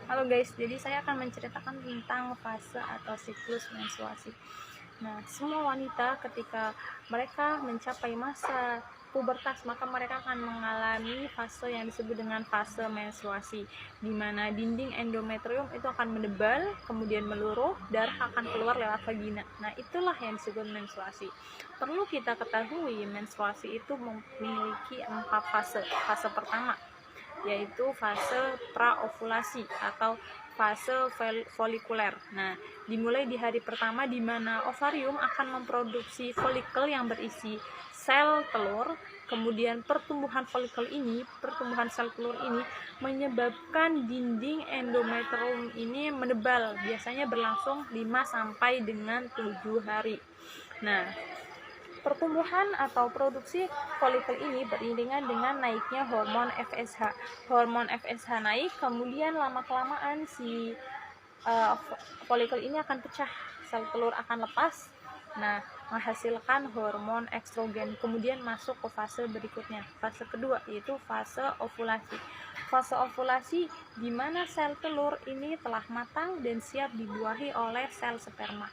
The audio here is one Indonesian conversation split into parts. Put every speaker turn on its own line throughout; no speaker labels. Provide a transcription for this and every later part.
Halo guys, jadi saya akan menceritakan tentang fase atau siklus menstruasi. Nah, semua wanita ketika mereka mencapai masa pubertas, maka mereka akan mengalami fase yang disebut dengan fase menstruasi, di mana dinding endometrium itu akan menebal, kemudian meluruh, darah akan keluar lewat vagina. Nah, itulah yang disebut menstruasi. Perlu kita ketahui, menstruasi itu memiliki 4 fase. Fase pertama yaitu fase praovulasi atau fase folikuler. Nah, dimulai di hari pertama di mana ovarium akan memproduksi folikel yang berisi sel telur. Kemudian pertumbuhan sel telur ini menyebabkan dinding endometrium ini menebal, biasanya berlangsung 5 sampai dengan 7 hari. Nah, pertumbuhan atau produksi folikel ini beriringan dengan naiknya hormon FSH. Hormon FSH naik, kemudian lama-kelamaan si folikel ini akan pecah, sel telur akan lepas. Nah, menghasilkan hormon estrogen. Kemudian masuk ke fase berikutnya, fase kedua, yaitu fase ovulasi. Fase ovulasi di mana sel telur ini telah matang dan siap dibuahi oleh sel sperma.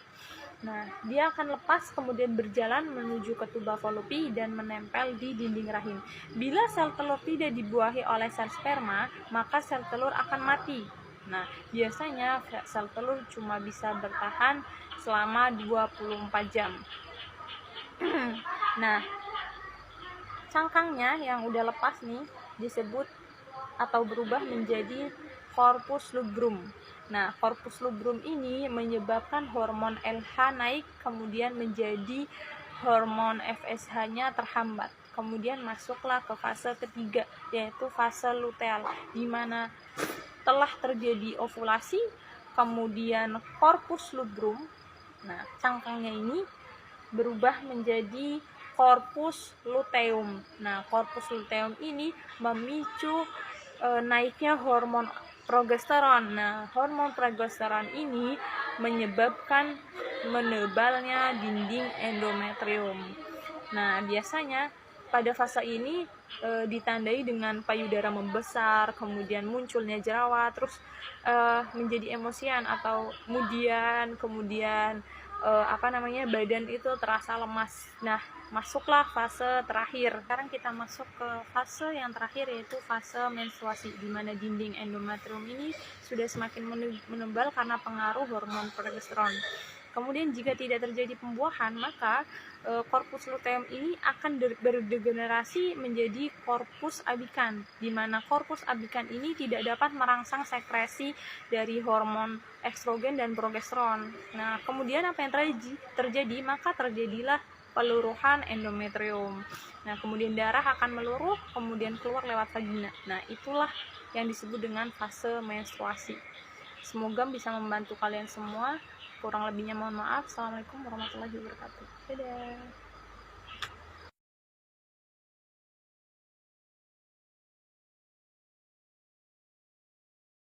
Nah, dia akan lepas kemudian berjalan menuju ke tuba Fallopi dan menempel di dinding rahim. Bila sel telur tidak dibuahi oleh sel sperma, maka sel telur akan mati. Nah, biasanya sel telur cuma bisa bertahan selama 24 jam. Nah, cangkangnya yang udah lepas nih disebut atau berubah menjadi corpus luteum. Nah, corpus luteum ini menyebabkan hormon LH naik, kemudian menjadi hormon FSH-nya terhambat. Kemudian masuklah ke fase ketiga, yaitu fase luteal, di mana telah terjadi ovulasi, kemudian corpus luteum. Nah, cangkangnya ini berubah menjadi corpus luteum. Nah, corpus luteum ini memicu naiknya hormon progesteron. Nah, hormon progesteron ini menyebabkan menebalnya dinding endometrium. Nah, biasanya pada fase ini ditandai dengan payudara membesar, kemudian munculnya jerawat, terus menjadi emosian atau kemudian badan itu terasa lemas. Nah, masuklah fase terakhir. Sekarang kita masuk ke fase yang terakhir, yaitu fase menstruasi, di mana dinding endometrium ini sudah semakin menebal karena pengaruh hormon progesteron. Kemudian jika tidak terjadi pembuahan, maka corpus luteum ini akan berdegenerasi menjadi corpus abikan, di mana corpus abikan ini tidak dapat merangsang sekresi dari hormon estrogen dan progesteron. Nah, kemudian apa yang terjadi? Maka terjadilah peluruhan endometrium. Nah, kemudian darah akan meluruh, kemudian keluar lewat vagina. Nah, itulah yang disebut dengan fase menstruasi. Semoga bisa membantu kalian semua. Kurang lebihnya mohon maaf. Assalamualaikum warahmatullahi wabarakatuh. Dadah.